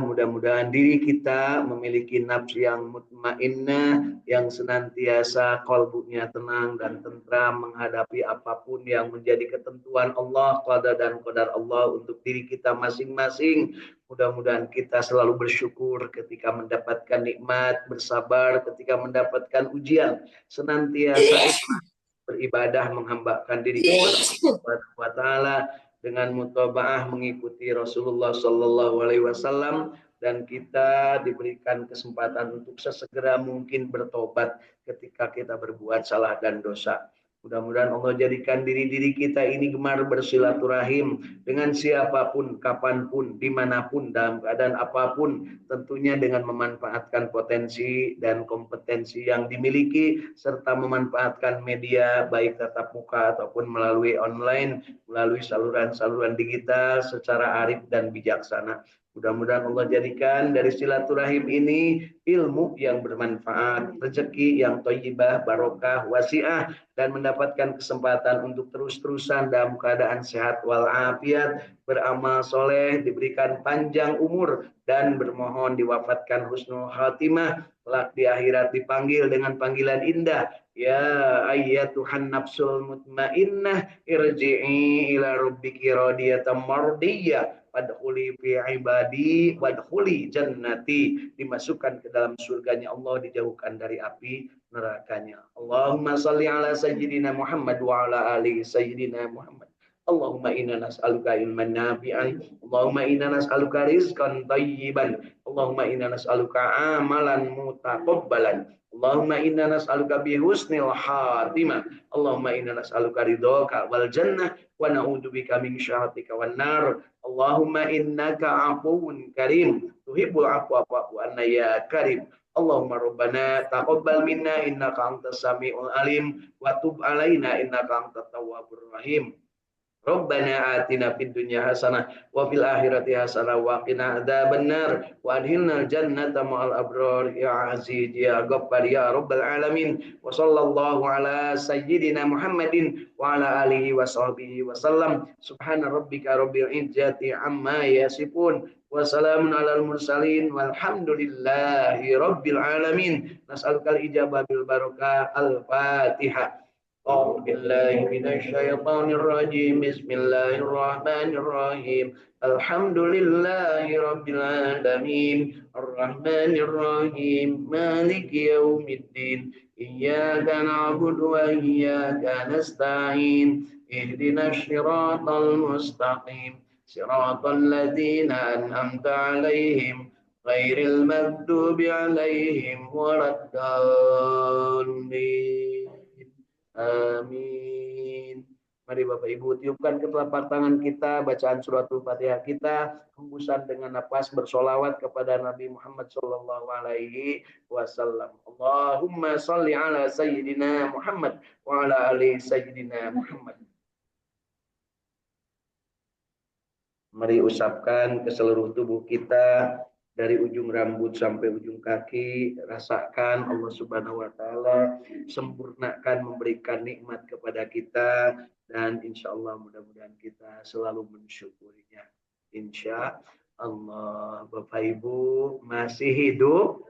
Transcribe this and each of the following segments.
Mudah-mudahan diri kita memiliki nafsu yang mutmainnah, yang senantiasa kalbunya tenang dan tentram menghadapi apapun yang menjadi ketentuan Allah, qada dan qadar Allah untuk diri kita masing-masing. Mudah-mudahan kita selalu bersyukur ketika mendapatkan nikmat, bersabar ketika mendapatkan ujian, senantiasa beribadah menghambakan diri kepada Allah Subhanahu wa taala dengan mutabaah mengikuti Rasulullah Sallallahu Alaihi Wasallam, dan kita diberikan kesempatan untuk sesegera mungkin bertobat ketika kita berbuat salah dan dosa. Mudah-mudahan Allah jadikan diri-diri kita ini gemar bersilaturahim dengan siapapun, kapanpun, dimanapun, dalam keadaan apapun, tentunya dengan memanfaatkan potensi dan kompetensi yang dimiliki, serta memanfaatkan media baik tatap muka ataupun melalui online, melalui saluran-saluran digital secara arif dan bijaksana. Mudah-mudahan Allah jadikan dari silaturahim ini ilmu yang bermanfaat, rezeki yang thayyibah, barokah, wasiah, dan mendapatkan kesempatan untuk terus-terusan dalam keadaan sehat walafiat, beramal soleh, diberikan panjang umur, dan bermohon diwafatkan husnul khatimah, kelak di akhirat dipanggil dengan panggilan indah, ya ayyatuhan nafsul mutmainnah irji'i ila rabbiki radiyatan mardiyah wadkhuli fi ibadi wadkhuli jannati, dimasukkan ke dalam surganya Allah, dijauhkan dari api nerakanya. Allahumma salli ala sayyidina Muhammad wa ala ali sayyidina Muhammad. Allahumma inna nas'aluka ilman nafi'an, Allahumma inna nas'aluka rizqan thayyiban, Allahumma inna nas'aluka amalan mutaqabbalan, Allahumma inna nas'aluka bi husnil khatimah, Allahumma inna nas'aluka ridhaka wal jannah wa na'udzubika min syahhatika wan nar. Allahumma innaka afuwun karim tuhibbul afwa fa'fu anna ya karim. Allahumma rabbana taqabbal minna innaka antas samiul alim wa tub alaina innaka antat tawwabur rahim. Rabbana atina fid dunya hasanah wa fil akhirati hasanah wa qina adzabannar wa adkhilnal jannata ma'al abrar ya aziz ya ghaffar ya rabbal alamin. Wa sallallahu ala sayyidina Muhammadin wa ala alihi wa sahbihi wa sallam. Subhana rabbika rabbil izzati amma yasifun wa salamun alal mursalin walhamdulillahi rabbil alamin. Nas'alukal ijabah bil barakah. Al-Fatihah. أعوذ بالله من الشيطان الرجيم بسم الله الرحمن الرحيم الحمد لله رب العالمين الرحمن الرحيم مالك يوم الدين إياك نعبد وإياك نستعين اهدنا الصراط المستقيم صراط الذين أنعمت عليهم غير المغضوب عليهم ولا الضالين. Amin. Mari Bapak Ibu tiupkan ketelapak tangan kita, bacaan suratul Fatihah kita, hembusan dengan nafas bersolawat kepada Nabi Muhammad sallallahu alaihi wasallam. Allahumma shalli ala sayyidina Muhammad wa ala ali sayyidina Muhammad. Mari usapkan ke seluruh tubuh kita, dari ujung rambut sampai ujung kaki, rasakan Allah Subhanahu wa taala sempurnakan memberikan nikmat kepada kita, dan insya Allah mudah-mudahan kita selalu mensyukurinya. Insya Allah. Bapak Ibu masih hidup?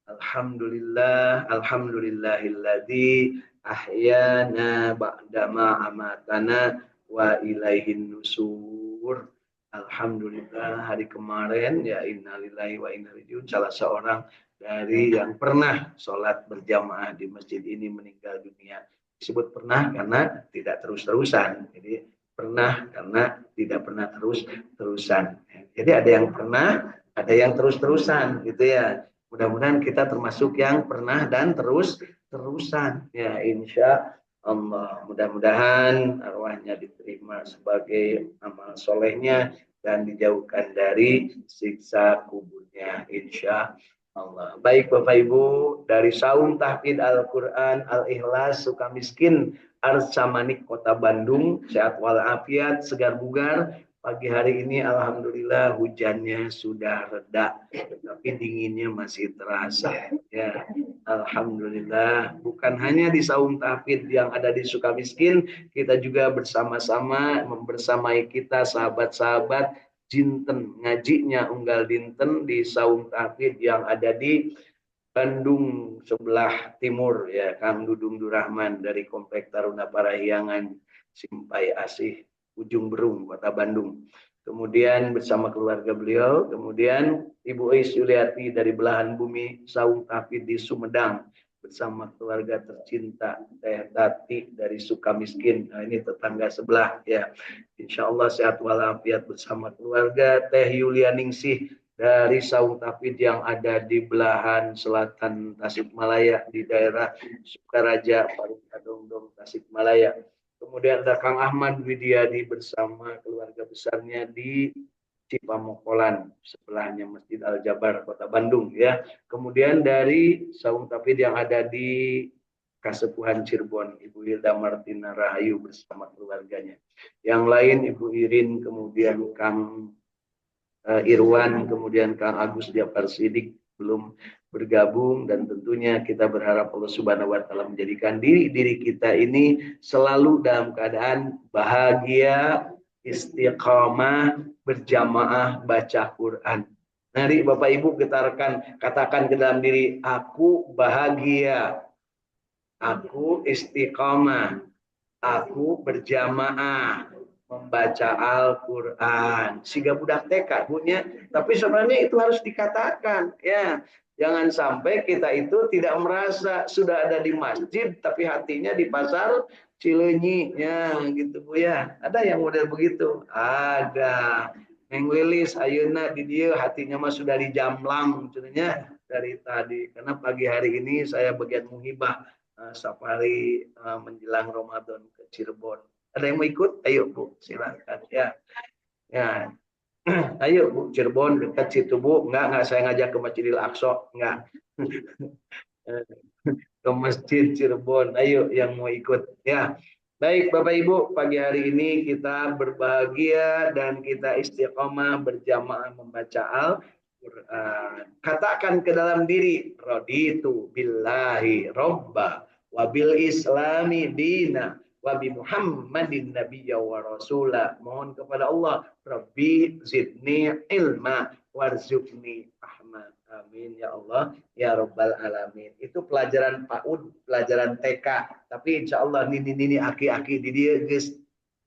Alhamdulillah, alhamdulillahilladzi ahyana ba'dama amatana wa ilaihin nusur. Alhamdulillah, hari kemarin ya innalillahi wa inna ilaihi raji'un, salah seorang dari yang pernah sholat berjamaah di masjid ini meninggal dunia. Disebut pernah karena tidak terus-terusan. Jadi pernah karena tidak pernah terus-terusan. Jadi ada yang pernah, ada yang terus-terusan gitu ya. Mudah-mudahan kita termasuk yang pernah dan terus-terusan ya, insya Allah. Mudah-mudahan arwahnya diterima sebagai amal solehnya dan dijauhkan dari siksa kuburnya, insya Allah. Baik Bapak Ibu, dari Saum Tahfidz Al-Quran Al-Ikhlas Sukamiskin Arsamanik Kota Bandung, sehat walafiat, segar bugar. Pagi hari ini alhamdulillah hujannya sudah reda, tapi dinginnya masih terasa. Ya, alhamdulillah. Bukan hanya di Saum Tahfidz yang ada di Sukamiskin, kita juga bersama-sama membersamai kita sahabat-sahabat jinten ngajinya unggal dinten di saung tahfidz yang ada di Bandung sebelah timur ya, Kang Dudung Durahman dari Komplek Taruna Parahyangan Simpai Asih Ujung Berung Kota Bandung. Kemudian bersama keluarga beliau, kemudian Ibu Ais Yuliati dari Belahan Bumi Saung Tahfidz di Sumedang bersama keluarga tercinta Teh Tati dari Sukamiskin. Nah, ini tetangga sebelah ya. Insya Allah sehat walafiat bersama keluarga. Teh Yulianingsih dari Saung Tahfidz yang ada di belahan selatan Tasikmalaya di daerah Sukaraja, Parung Kadongdong, Tasikmalaya. Kemudian ada Kang Ahmad Widiadi bersama keluarga besarnya di Cipamokolan, sebelahnya Masjid Al Jabar, Kota Bandung ya. Kemudian dari Saung Tahfidz yang ada di Kasepuhan Cirebon, Ibu Hilda Martina Rahayu bersama keluarganya. Yang lain Ibu Irin, kemudian Kang Irwan, kemudian Kang Agus Jafar Sidik belum bergabung, dan tentunya kita berharap Allah Subhanahu wa taala menjadikan diri kita ini selalu dalam keadaan bahagia, istiqamah, berjamaah baca Quran. Mari Bapak Ibu katakan ke dalam diri, aku bahagia, aku istiqamah, aku berjamaah membaca Al-Quran. Siga budak TK punya, tapi sebenarnya itu harus dikatakan ya. Jangan sampai kita itu tidak merasa sudah ada di masjid tapi hatinya di pasar Cileunyi ya gitu Bu ya. Ada yang model begitu? Ada. Yang Lilis ayeuna di dia hatinya mah sudah di Jamlang contohnya dari tadi, karena pagi hari ini saya bagian muhibah safari menjelang Ramadan ke Cirebon. Ada yang mau ikut? Ayo Bu, silakan ya. Ya, ayo Bu, Cirebon dekat situ Bu. Enggak saya ngajak ke Masjidil Aqsa, enggak. Ke Masjid Cirebon. Ayo yang mau ikut ya. Baik Bapak Ibu, pagi hari ini kita berbahagia dan kita istiqomah berjamaah membaca Al-Quran. Katakan ke dalam diri, raditu billahi robba wabil islami dina wabi Muhammadin nabiyya wa rasula. Mohon kepada Allah, Rabbi zidni ilma warzuqni rahmat. Amin ya Allah ya Rabbal alamin. Itu pelajaran PAUD, pelajaran TK. Tapi insya Allah nini aki-aki di dia guys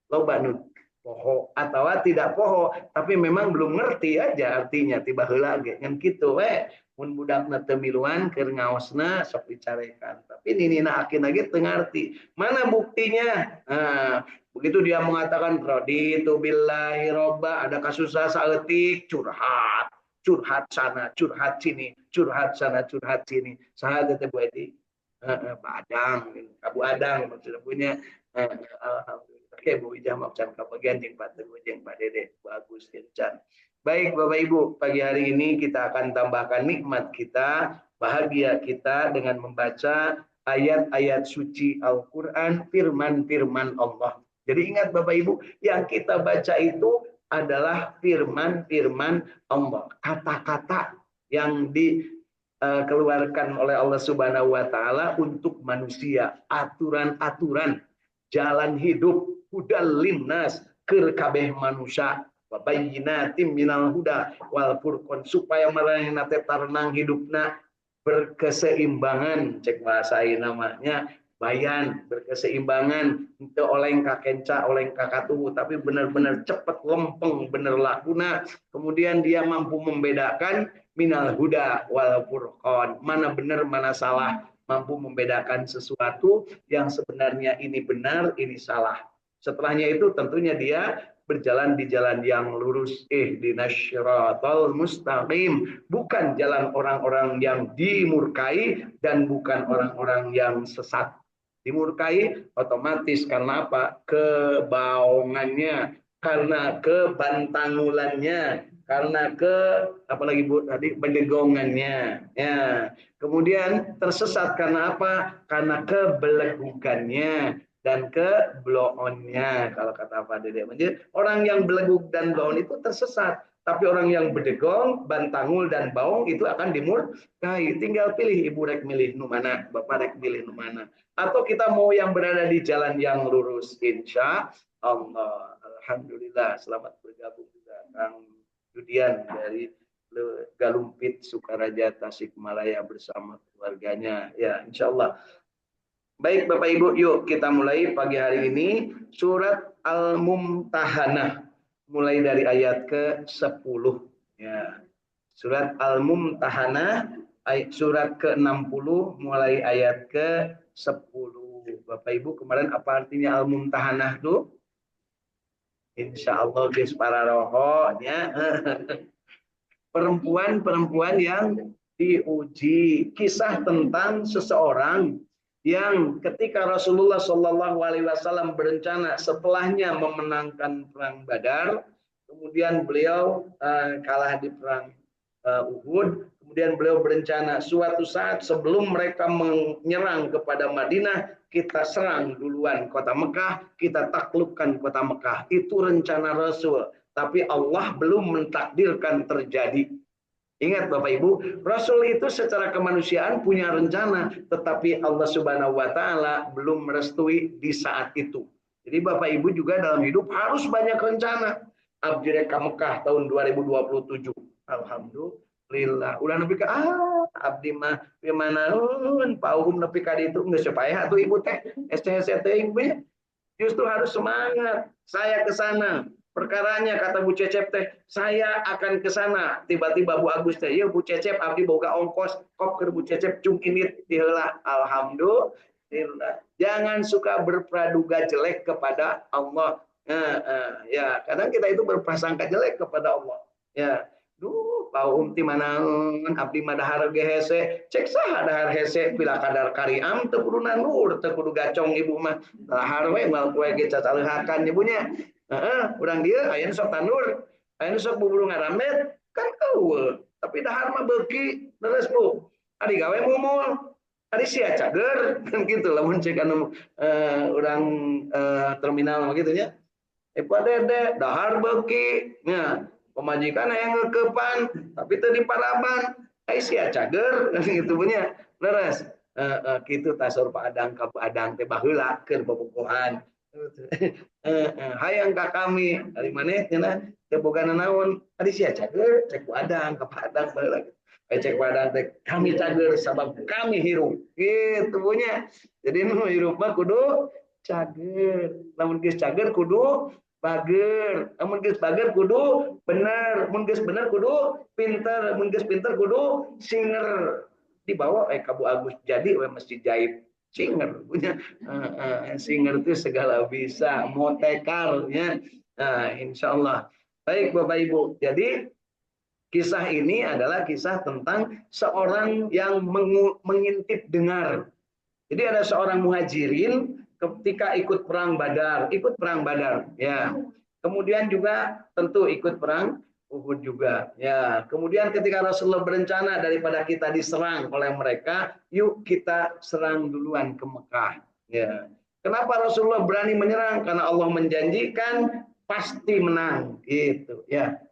loba nu poho atau tidak poho, tapi memang belum ngerti aja artinya tiba heula ge ngan kitu we. Mun budakna teu miluan keur ngaosna sok dicarekan. Tapi ninina akina ge teu ngarti. Mana buktinya? Nah, begitu dia mengatakan raditu billahi robba, ada kasus saeutik curhat. Curhat sana, curhat sini, curhat sana, curhat sini. Saha teh Bu Edi? Padang, Abu Adang maksudnya punya. Alhamdulillah. Oke Bu Ijah maafkan kabagian jeung Pak Teguh jeung Pak Dede. Bagus Can. Baik Bapak Ibu, pagi hari ini kita akan tambahkan nikmat kita, bahagia kita dengan membaca ayat-ayat suci Al-Quran, firman-firman Allah. Jadi ingat Bapak Ibu, yang kita baca itu adalah firman-firman Allah, kata-kata yang dikeluarkan oleh Allah Subhanahu wa taala untuk manusia, aturan-aturan jalan hidup, hudal linnas keur kabeh manusia, babayinatim minal huda wal furqan, supaya maranehna teh tarenang hidupna berkeseimbangan, cek bahasa namanya bayan, berkeseimbangan, itu oleng kakenca, oleng kakatuhu, tapi benar-benar cepat lempeng, benar lakuna. Kemudian dia mampu membedakan minal huda wal furqan, mana benar mana salah, mampu membedakan sesuatu yang sebenarnya ini benar, ini salah. Setelahnya itu tentunya dia berjalan di jalan yang lurus, ihdinas syiratal mustaqim, bukan jalan orang-orang yang dimurkai dan bukan orang-orang yang sesat. Dimurkai otomatis karena apa? Kebaongannya, karena kebantangulannya, karena apalagi Bu tadi bedegongannya. Ya. Kemudian tersesat karena apa? Karena kebelegukannya dan kebloonnya. Kalau kata Pak Dede, orang yang beleguk dan bloon itu tersesat. Tapi orang yang bedegong, bantangul dan baong itu akan dimurkai. Tinggal pilih, Ibu rek milih nu mana, Bapak rek milih nu mana. Atau kita mau yang berada di jalan yang lurus, insya Allah. Alhamdulillah, selamat bergabung juga Kang Judian dari Galumpit, Sukaraja, Tasikmalaya bersama keluarganya. Ya, insya Allah. Baik Bapak Ibu, yuk kita mulai pagi hari ini surat Al-Mumtahanah. Mulai dari ayat ke-10. Ya. Surat Al-Mumtahanah, surat ke-60, mulai ayat ke-10. Bapak Ibu, kemarin apa artinya Al-Mumtahanah tuh? Insya Allah guys para rohonya. Perempuan-perempuan yang diuji. Kisah tentang seseorang yang ketika Rasulullah Shallallahu Alaihi Wasallam berencana setelahnya memenangkan perang Badar, kemudian beliau kalah di perang Uhud, kemudian beliau berencana suatu saat sebelum mereka menyerang kepada Madinah, kita serang duluan kota Mekah, kita taklukkan kota Mekah. Itu rencana Rasul, tapi Allah belum mentakdirkan terjadi. Ingat Bapak Ibu, Rasul itu secara kemanusiaan punya rencana, tetapi Allah Subhanahu wa taala belum merestui di saat itu. Jadi Bapak Ibu juga dalam hidup harus banyak rencana. Abdi reka Mekah tahun 2027. Alhamdulillah. Ulah nepi ka abdi mah di mana paum nepi ka ditu geus supaya atuh Ibu teh SCC teh justru harus semangat. Saya ke sana. Perkaranya kata Bu Cecep teh, saya akan ke sana. Tiba-tiba Bu Agus teh, ya Bu Cecep abdi boga ongkos, kop ke Bu Cecep cung init diheula. Alhamdulillah. Jangan suka berpraduga jelek kepada Allah. Ya, kadang kita itu berprasangka jelek kepada Allah. Ya, duh, paum ti mana abdi mah dahar ge hese, cek saha dahar hese bila kadar kariam teu kudu nanur, teu kudu gacong ibu mah. Dahar we mal kue ge cacalehakan ibunya. Urang dia aya sok tanur, aya sok bubulung ngaramet, kan eueuh. Tapi dahar mah beuki, leres Bu. Adi gawe mumul, adi sia cager, kan gitu lamun cek anu urang terminal mah kitu nya. Dede, dahar beuki, nya pemajikan aya ngeukepan, tapi teu diparaban. Ai sia cager, kan gitu punya. Leres. Kitu tasur padang ka padang teh baheula keur bobogohan. Hayang ka kami dari maneh cenah teu boga nanaon adi sia cager cek padang ka padang baheula cek padang teh kami cager sabab kami hirup gitu punya. Jadi nu hirup mah kudu cager, lamun geus cager kudu bager, lamun geus bager kudu bener, mun geus bener kudu pinter, mun geus pinter kudu singer. Dibawa ka Bu Agus jadi we masjid Jaib singer punya. Singer itu segala bisa, motekarnya. Insya Allah. Baik Bapak Ibu, jadi kisah ini adalah kisah tentang seorang yang mengintip dengar. Jadi ada seorang muhajirin ketika ikut perang Badar, ya. Kemudian juga tentu ikut perang Uhud juga. Ya, kemudian ketika Rasulullah berencana daripada kita diserang oleh mereka, yuk kita serang duluan ke Mekah. Ya. Kenapa Rasulullah berani menyerang? Karena Allah menjanjikan pasti menang, gitu. Ya.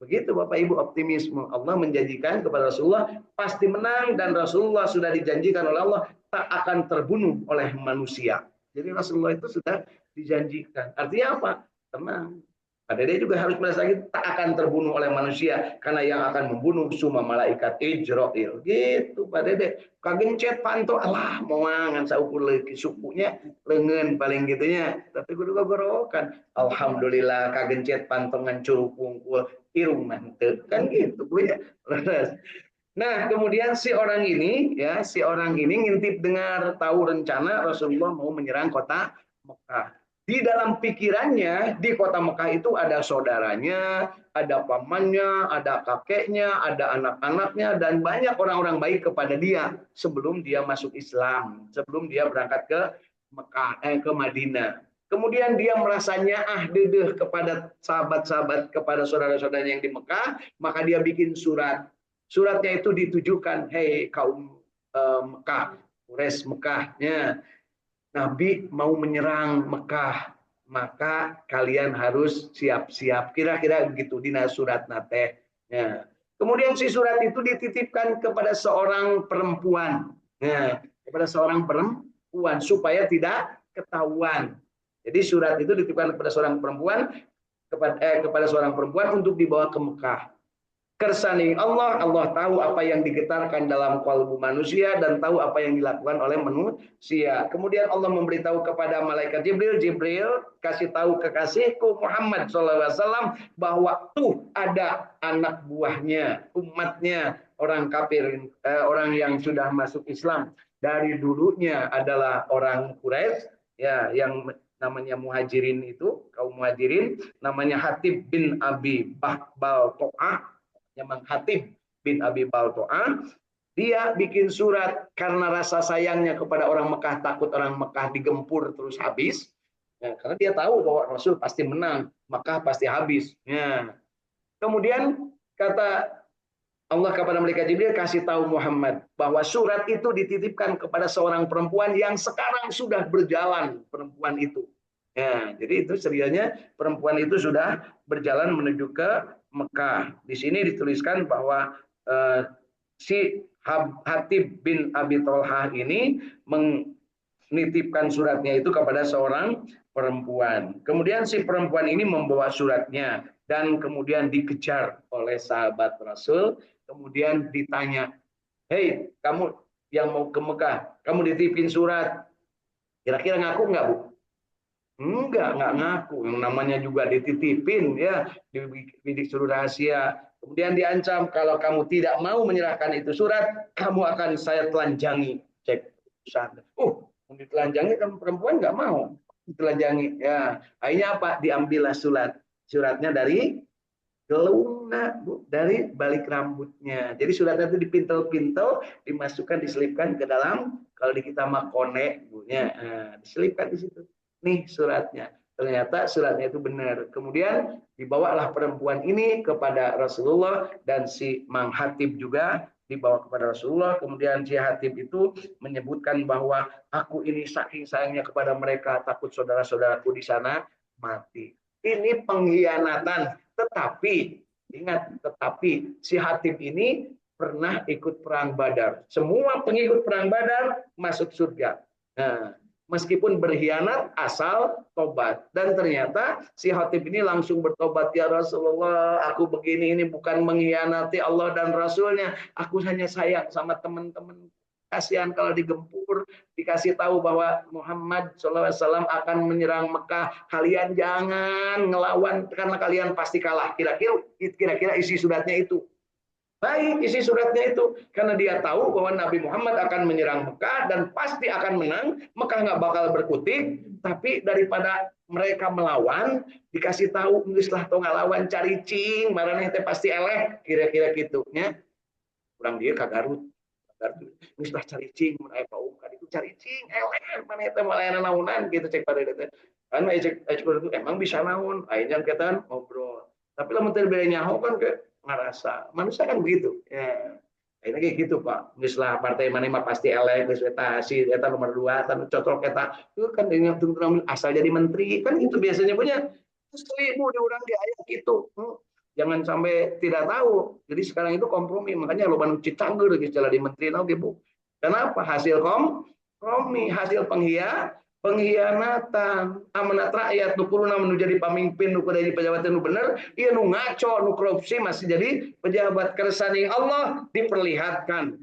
Begitu Bapak Ibu optimisme. Allah menjanjikan kepada Rasulullah pasti menang dan Rasulullah sudah dijanjikan oleh Allah tak akan terbunuh oleh manusia. Jadi Rasulullah itu sudah dijanjikan. Artinya apa? Tenang. Pak Dede juga harus merasa gitu, tak akan terbunuh oleh manusia karena yang akan membunuh cuma malaikat Ijrail. Gitu Pak Dede. Kagencet panto Allah moangan saukur leuki sukunya leungeun paling gitunya. Tapi kudu gogorokan. Alhamdulillah kagencet pantongan curug wungkul irung manteu. Kan gitu Bu ya. Nah, kemudian si orang ini ngintip dengar tahu rencana Rasulullah mau menyerang kota Mekah. Di dalam pikirannya di kota Mekah itu ada saudaranya, ada pamannya, ada kakeknya, ada anak-anaknya dan banyak orang-orang baik kepada dia sebelum dia masuk Islam, sebelum dia berangkat ke Mekah ke Madinah. Kemudian dia merasa nya'ah dedeh kepada sahabat-sahabat, kepada saudara-saudaranya yang di Mekah, maka dia bikin surat. Suratnya itu ditujukan, hei kaum Mekah, Quraisy Mekah, ya. Nabi mau menyerang Mekah, maka kalian harus siap-siap. Kira-kira begitu dina surat nate. Ya. Kemudian si surat itu dititipkan kepada seorang perempuan, ya, kepada seorang perempuan supaya tidak ketahuan. Jadi surat itu dititipkan kepada seorang perempuan kepada seorang perempuan untuk dibawa ke Mekah. Kersani Allah, Allah tahu apa yang digetarkan dalam kalbu manusia dan tahu apa yang dilakukan oleh manusia. Kemudian Allah memberitahu kepada malaikat Jibril, Jibril kasih tahu kekasihku Muhammad SAW bahwa tuh ada anak buahnya, umatnya, orang kafir, orang yang sudah masuk Islam. Dari dulunya adalah orang Quraisy, ya, yang namanya Muhajirin itu, kaum Muhajirin, namanya Hatib bin Abi Balto'ah, Memang Hatib bin Abi Balto'ah, dia bikin surat karena rasa sayangnya kepada orang Mekah, takut orang Mekah digempur terus habis. Ya, karena dia tahu bahwa Rasul pasti menang, Mekah pasti habis. Ya. Kemudian kata Allah kepada malaikat Jibril, kasih tahu Muhammad bahwa surat itu dititipkan kepada seorang perempuan yang sekarang sudah berjalan, perempuan itu. Ya, jadi itu ceritanya perempuan itu sudah berjalan menuju ke Mekah. Di sini dituliskan bahwa si Hatib bin Abi Tolhah ini menitipkan suratnya itu kepada seorang perempuan. Kemudian si perempuan ini membawa suratnya dan kemudian dikejar oleh sahabat Rasul. Kemudian ditanya, hei kamu yang mau ke Mekah, kamu dititipin surat, kira-kira ngaku nggak Bu? Enggak ngaku. Yang namanya juga dititipin, ya, dibidik suruh rahasia. Kemudian diancam kalau kamu tidak mau menyerahkan itu surat, kamu akan saya telanjangi. Cek sana. Ditelanjangi kan perempuan nggak mau ditelanjangi. Ya, akhirnya apa? Diambillah suratnya dari gelungna, Bu, dari balik rambutnya. Jadi suratnya itu dipintel-pintel, dimasukkan, diselipkan ke dalam, kalau di kita mah kone, Bu, ya, diselipkan di situ. Nih suratnya. Ternyata suratnya itu benar. Kemudian dibawalah perempuan ini kepada Rasulullah dan si Mang Hatib juga dibawa kepada Rasulullah. Kemudian si Hatib itu menyebutkan bahwa aku ini saking sayangnya kepada mereka, takut saudara-saudaraku di sana mati. Ini pengkhianatan. Tetapi ingat, tetapi si Hatib ini pernah ikut perang Badar. Semua pengikut perang Badar masuk surga. Nah, meskipun berkhianat asal tobat. Dan ternyata si Hatib ini langsung bertobat, ya Rasulullah, aku begini ini bukan mengkhianati Allah dan Rasulnya, aku hanya sayang sama teman-teman. Kasihan kalau digempur, dikasih tahu bahwa Muhammad SAW akan menyerang Mekah, kalian jangan ngelawan karena kalian pasti kalah. Kira-kira isi suratnya itu. Baik, isi suratnya itu karena dia tahu bahwa Nabi Muhammad akan menyerang Mekah dan pasti akan menang, Mekah nggak bakal berkutik, tapi daripada mereka melawan, dikasih tahu geuslah tong ngalawan cari cing, marane teh pasti eleh, kira-kira gitunya. Kurang dia kagarut. Geuslah cari cing mun aya paung ka ditu cari cing eleh maneh teh malayana naunan gitu cek pada teh. Kan cek itu emang bisa naon, ayeuna kita ngobrol. Tapi lamun teh bere nyaho kan ke ngarasa. Manusia kan begitu. Ya. Akhirnya kayak gitu Pak. Mislah partai mana mah pasti elek, geus eta si eta nomor 2, tan cocok eta. Itu kan dengan asal jadi menteri kan itu biasanya punya. Seribu di orang di ayat gitu. Jangan sampai tidak tahu. Jadi sekarang itu kompromi. Makanya lo banu cicangger gitu di menteri nau Bu. Kenapa? Hasil kompromi, hasil pengkhianatan. Amanat rakyat nu kuruna nu jadi pamimpin nu kudu jadi pejabat nu bener, ieu nu ngaco, nu korupsi masih jadi pejabat. Kersani Allah diperlihatkan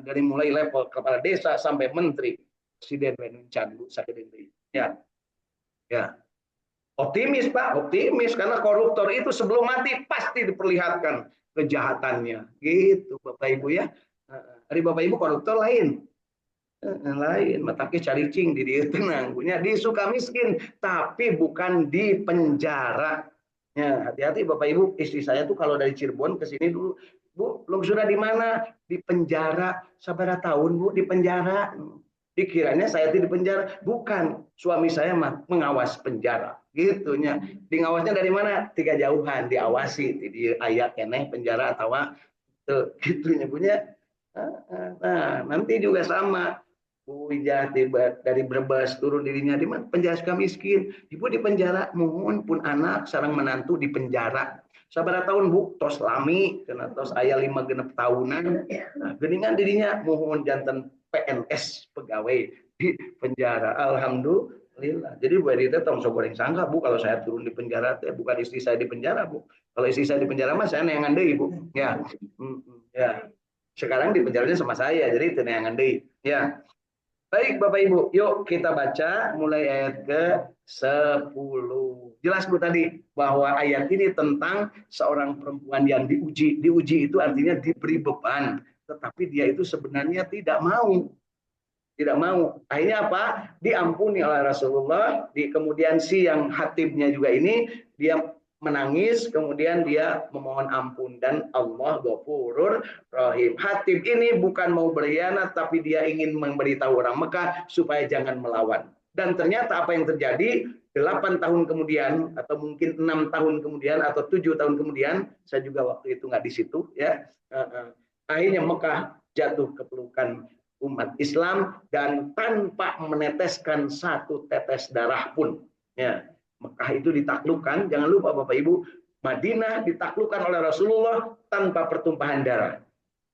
dari mulai level kepala desa sampai menteri, presiden wencan Bu sakitu. Ya. Ya. Optimis Pak, optimis karena koruptor itu sebelum mati pasti diperlihatkan kejahatannya. Gitu Bapak Ibu ya. Dari Bapak Ibu koruptor lain. Lain, matake cari cing di dia tenang. Punya di suka miskin, tapi bukan di penjara. Ya, hati-hati Bapak Ibu, istri saya tuh kalau dari Cirebon ke sini dulu, Bu, lu sudah di mana? Di penjara. Sabar tahun Bu di penjara. Dikiranya saya di penjara, bukan, suami saya mengawas penjara gitunya. Di ngawasnya dari mana? 3 jauhan diawasi di ayat keneh penjara atau tuh gitunya punya. Nah, nanti juga sama Bu Wijah dari Brebes turun dirinya di mana? Penjara suka miskin. Ibu di penjara, mohon pun anak sarang menantu di penjara. Sabar tahun Bu, tos lami, karena tos ayah 5 genep tahunan. Nah, geningan dirinya mohon jantan PNS pegawai di penjara. Alhamdulillah. Lila. Jadi Bu Edita tong sok goreng sangka Bu kalau saya turun di penjara teh bukan istri saya di penjara Bu. Kalau istri saya di penjara mah saya neangan deui Bu. Ya. Ya. Sekarang di penjaranya sama saya jadi itu neangan deui. Ya. Baik Bapak Ibu, yuk kita baca mulai ayat ke-10. Jelas Bu tadi bahwa ayat ini tentang seorang perempuan yang diuji. Diuji itu artinya diberi beban, tetapi dia itu sebenarnya tidak mau. Tidak mau. Akhirnya apa? Diampuni oleh Rasulullah. Kemudian si yang hatibnya juga ini dia menangis, kemudian dia memohon ampun dan Allah Ghafurur Rahim. Hatib ini bukan mau berkhianat, tapi dia ingin memberitahu orang Mekah supaya jangan melawan. Dan ternyata apa yang terjadi? 8 tahun kemudian atau mungkin 6 tahun kemudian atau 7 tahun kemudian, saya juga waktu itu nggak di situ ya. Akhirnya Mekah jatuh ke pelukan umat Islam dan tanpa meneteskan satu tetes darah pun. Ya, Mekah itu ditaklukkan, jangan lupa Bapak Ibu, Madinah ditaklukkan oleh Rasulullah tanpa pertumpahan darah.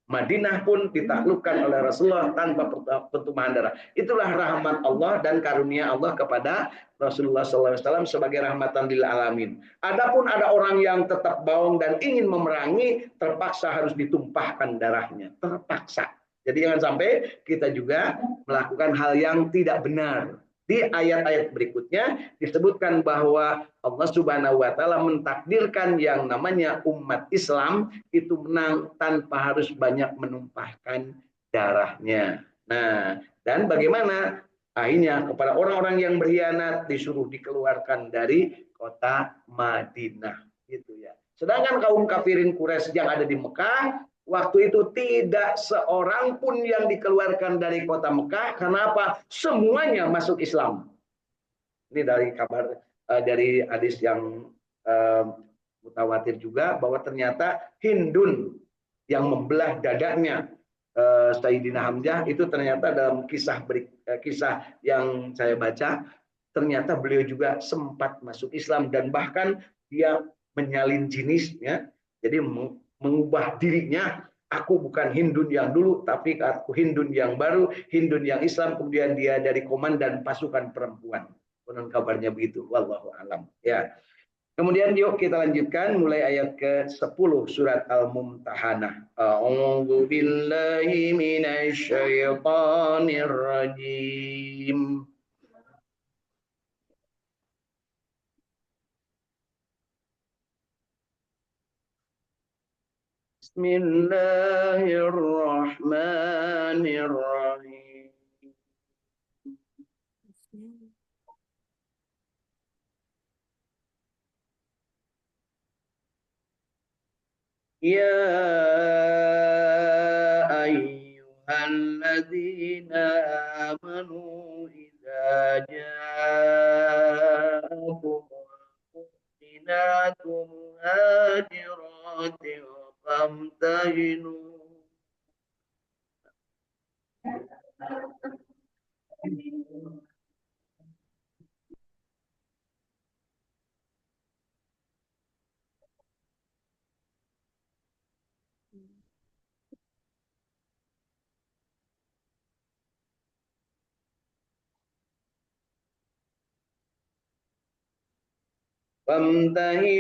Madinah pun ditaklukkan oleh Rasulullah tanpa pertumpahan darah. Itulah rahmat Allah dan karunia Allah kepada Rasulullah SAW sebagai rahmatan lil alamin. Adapun ada orang yang tetap bohong dan ingin memerangi, terpaksa harus ditumpahkan darahnya. Terpaksa. Jadi jangan sampai kita juga melakukan hal yang tidak benar. Di ayat-ayat berikutnya disebutkan bahwa Allah Subhanahu wa taala mentakdirkan yang namanya umat Islam itu menang tanpa harus banyak menumpahkan darahnya. Nah, dan bagaimana akhirnya kepada orang-orang yang berkhianat disuruh dikeluarkan dari kota Madinah gitu ya. Sedangkan kaum kafirin Quraisy yang ada di Mekah waktu itu tidak seorang pun yang dikeluarkan dari kota Mekah. Karena apa? Semuanya masuk Islam. Ini dari kabar dari hadis yang mutawatir juga bahwa ternyata Hindun yang membelah dadanya Sayyidina Hamzah itu ternyata dalam kisah yang saya baca ternyata beliau juga sempat masuk Islam dan bahkan dia menyalin jenisnya. Jadi mengubah dirinya, aku bukan Hindun yang dulu tapi aku Hindun yang baru, Hindun yang Islam, kemudian dia dari komandan pasukan perempuan. Konon kabarnya begitu, wallahu alam. Ya. Kemudian yuk kita lanjutkan mulai ayat ke-10 surat Al-Mumtahanah. A'udzu billahi minasy syaithanir rajim. Bismillahirrahmanirrahim. Ya ayyuhalladzina amanu idza ja'akum mu'minatum muhajiratin famtahinu.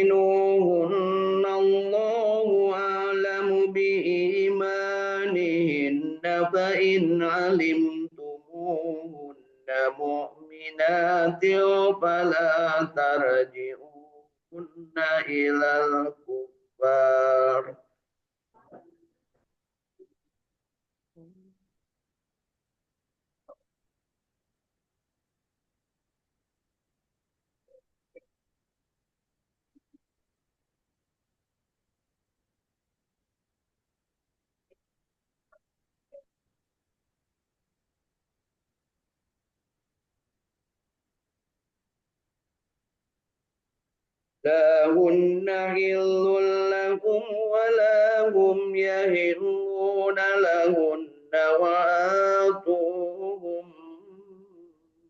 فامتهنوهن الله أعلم بإيمانهن فإن علمتموهن مؤمنات فلا ترجعوهن إلى الكفار. لا هن حل لكم ولا هم يحلون لهن وآتوهم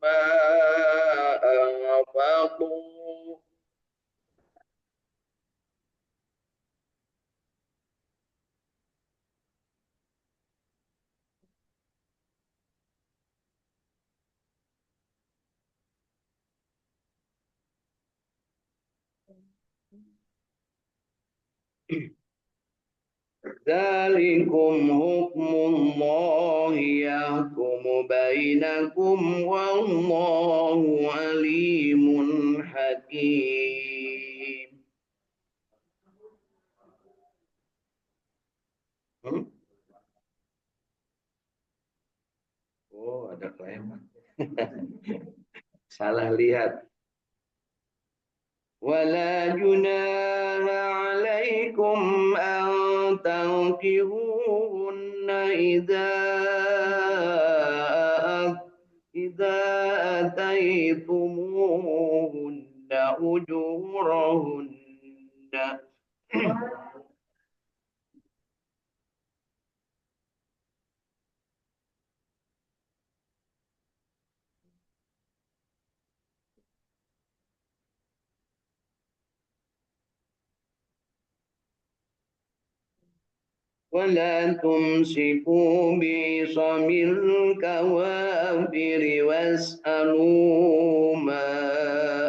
ما أنفقوا. Dzalikum hukmullahi yahkumu bainakum wallahu alimun hakim. Hmm? Oh, ada kelewat. Salah lihat. ولا جناح عليكم أن تنكحوهن إذا أتيتموهن أجورهن. ولا تمسكوا بعصم الكوافر واسألوا ما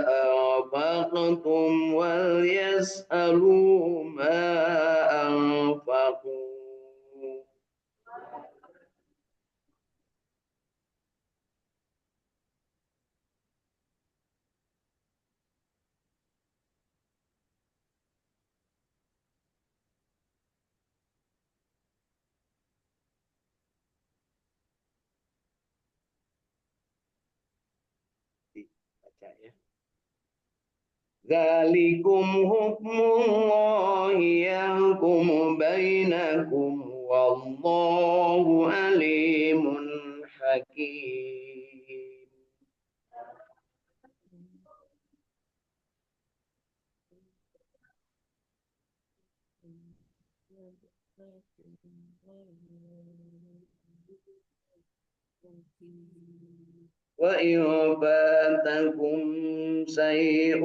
أنفقتم وليسألوا ما أنفقوا. Baca ya. Dzalikum hukmullahi yahkumu bainakum wallahu alimun hakim. وإن فاتكم شيء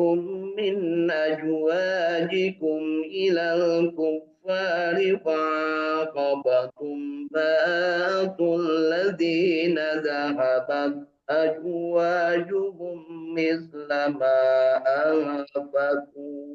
من أزواجكم إلى الكفار فعاقبتم فآتوا الذين ذهبت أزواجهم مثل ما أنفقوا.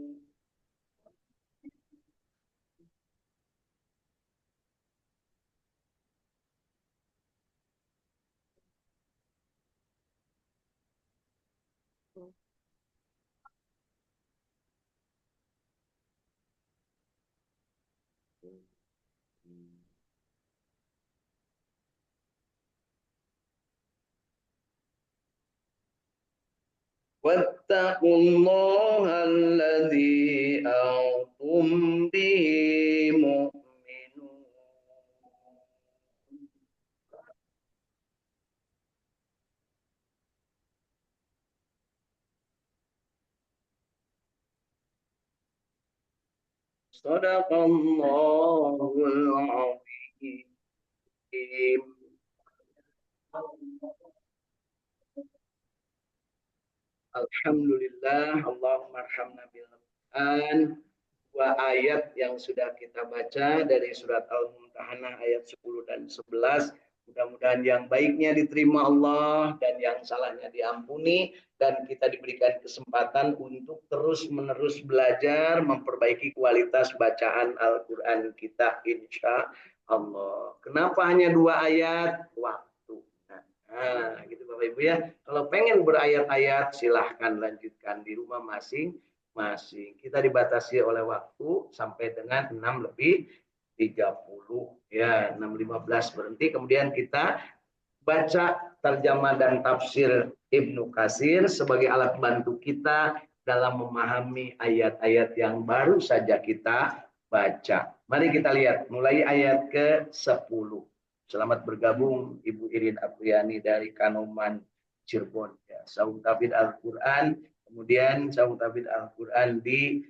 واتقوا الله الذي أنتم به مؤمنون. صدق الله العظيم. Alhamdulillah, Allahumma arhamna bil Quran. Dua ayat yang sudah kita baca dari surat Al-Mumtahanah ayat 10 dan 11. Mudah-mudahan yang baiknya diterima Allah dan yang salahnya diampuni, dan kita diberikan kesempatan untuk terus-menerus belajar memperbaiki kualitas bacaan Al-Quran kita, insya Allah. Kenapa hanya dua ayat? Waktu. Nah, gitu Bapak Ibu ya. Kalau pengen berayat-ayat, silahkan lanjutkan di rumah masing-masing. Kita dibatasi oleh waktu sampai dengan 6:30 ya, 6:15 berhenti. Kemudian kita baca terjemah dan tafsir Ibnu Katsir sebagai alat bantu kita dalam memahami ayat-ayat yang baru saja kita baca. Mari kita lihat mulai ayat ke-10. Selamat bergabung Ibu Irin Apriyani dari Kanoman, Cirebon. Ya, Saung Tafid Al-Quran. Kemudian Saung Tafid Al-Quran di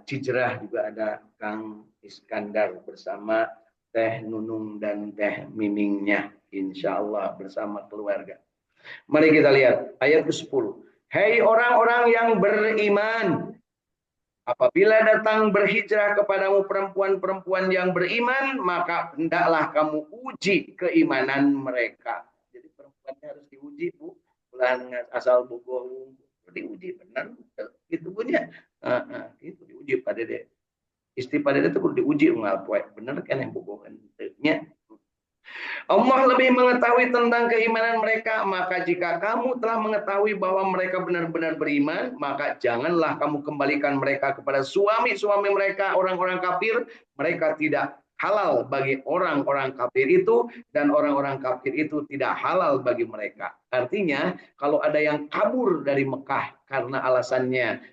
Cijerah juga ada Kang Iskandar bersama Teh Nunung dan Teh Mimingnya. Insya Allah bersama keluarga. Mari kita lihat ayat ke-10. Hei orang-orang yang beriman, apabila datang berhijrah kepadamu perempuan-perempuan yang beriman, maka hendaklah kamu uji keimanan mereka. Jadi perempuannya harus diuji, Bu. Bulan asal bogoh diuji benar gitu punya. Itu diuji Pak Dede. Istri Pak Dede itu kudu diuji unggal poe. Bener kan yang bobogan nya. Allah lebih mengetahui tentang keimanan mereka, maka jika kamu telah mengetahui bahwa mereka benar-benar beriman, maka janganlah kamu kembalikan mereka kepada suami-suami mereka, orang-orang kafir. Mereka tidak halal bagi orang-orang kafir itu, dan orang-orang kafir itu tidak halal bagi mereka. Artinya, kalau ada yang kabur dari Mekah karena alasannya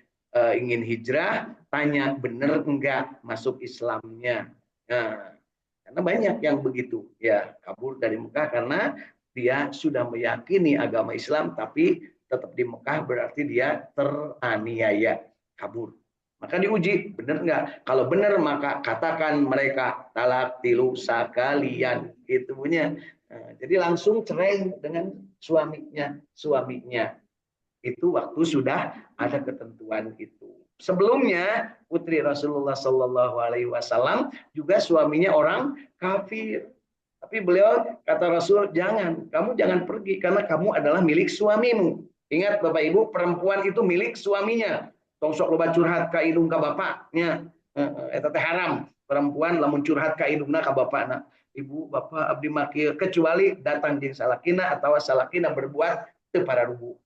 ingin hijrah, tanya benar enggak masuk Islamnya. Nah, karena banyak yang begitu, ya kabur dari Mekah karena dia sudah meyakini agama Islam, tapi tetap di Mekah berarti dia teraniaya, kabur. Maka diuji, benar nggak? Kalau benar maka katakan mereka talak tilu sekalian, gitu punya. Nah, jadi langsung cerai dengan suaminya. Itu waktu sudah ada ketentuan itu. Sebelumnya putri Rasulullah Shallallahu Alaihi Wasallam juga suaminya orang kafir. Tapi beliau kata Rasul, kamu jangan pergi karena kamu adalah milik suamimu. Ingat Bapak Ibu, perempuan itu milik suaminya. Tongsok loba curhat ka idung ka bapaknya. Eta teh haram. Perempuan lamun curhat ka idungna ka bapakna. Ibu, bapak abdi makil, kecuali datang jeung salakina atau salakina berbuat teu pararubu.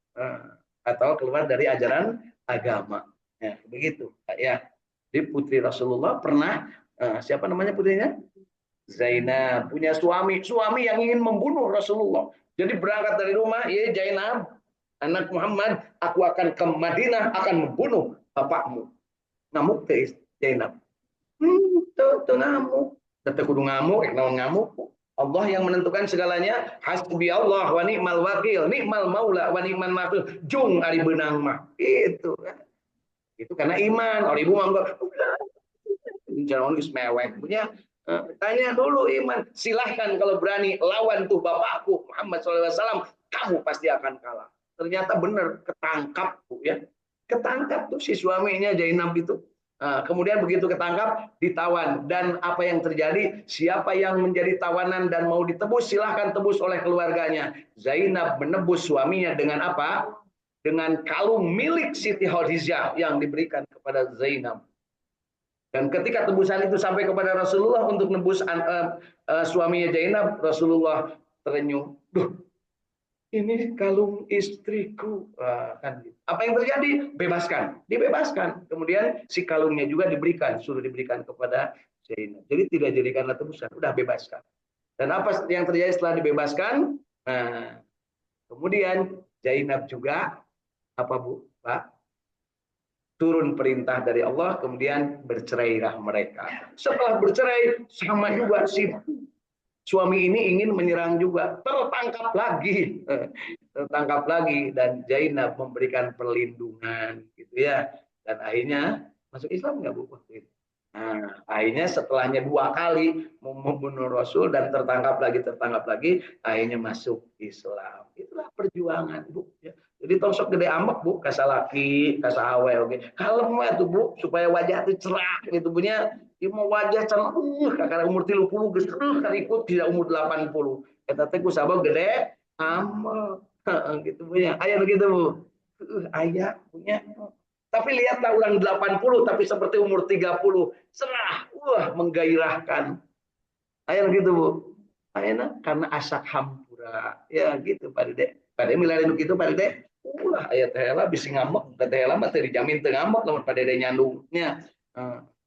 Atau keluar dari ajaran agama. Ya, begitu, ya. Jadi putri Rasulullah pernah siapa namanya putrinya? Zainab punya suami yang ingin membunuh Rasulullah. Jadi berangkat dari rumah, ya Zainab, anak Muhammad, aku akan ke Madinah akan membunuh bapakmu. Ngamuk teh Zainab. Tuh ngamuk. Tetep kudu ngamuk, ngamuk. Allah yang menentukan segalanya. Hasbi Allah wa ni'mal wakil, ni'mal maula wa ni'mal makil. Jung ari beunang mah. Itu kan. Itu karena iman. Orang ibu mangga jangan mewek punya. Tanya dulu iman. Silahkan kalau berani lawan tuh bapakku Muhammad SAW, kamu pasti akan kalah. Ternyata benar ketangkap Bu ya. Ketangkap tuh si suaminya Zainab itu. Kemudian begitu ketangkap, ditawan. Dan apa yang terjadi? Siapa yang menjadi tawanan dan mau ditebus, silahkan tebus oleh keluarganya. Zainab menebus suaminya dengan apa? Dengan kalung milik Siti Khadijah yang diberikan kepada Zainab. Dan ketika tebusan itu sampai kepada Rasulullah untuk nebus suaminya Zainab, Rasulullah terenyuh. Duh, ini kalung istriku. Kan gitu. Apa yang terjadi? Bebaskan. Dibebaskan. Kemudian si kalungnya juga suruh diberikan kepada Zainab. Jadi tidak jadikanlah tebusan, udah bebaskan. Dan apa yang terjadi setelah dibebaskan? Nah, kemudian Zainab juga apa Bu, Pak? Turun perintah dari Allah, kemudian bercerailah mereka. Setelah bercerai, sama juga si suami ini ingin menyerang juga, tertangkap lagi, dan Zainab memberikan perlindungan, gitu ya. Dan akhirnya masuk Islam nggak Bu? Nah, akhirnya setelahnya 2 kali membunuh Rasul dan tertangkap lagi, akhirnya masuk Islam. Itulah perjuangan Bu. Jadi tongsok gede ambek Bu, kasalaki, kasahawe, oke. Kalem tuh Bu, supaya wajah itu cerah gitu punya. Mau wajah cerah, kakak umur 30 geus ikut tidak umur 80. Eta teh ku sabab gede ambek. Gitu punya. Aya begitu Bu. Aya punya. Tapi lihatlah orang 80 tapi seperti umur 30. Cerah, menggairahkan. Aya gitu Bu. Aya karena asak hampura. Ya gitu Pak Dede. Pak Dede milih gitu Pak Dede. Aya teh heula bisi ngambek, teh heula mah teu dijamin teu ngambek lamun Pak Dede nyandungnya.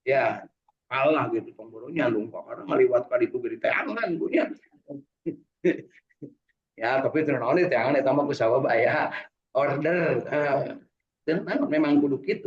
Ya, kalah gitu pemburu nyandung kok orang ngaliwat ka ditu ge diteangan Bu nya. Ya, tapi teu naon diteangan eta mah ku sabab aya order. Dan memang kudu kitu.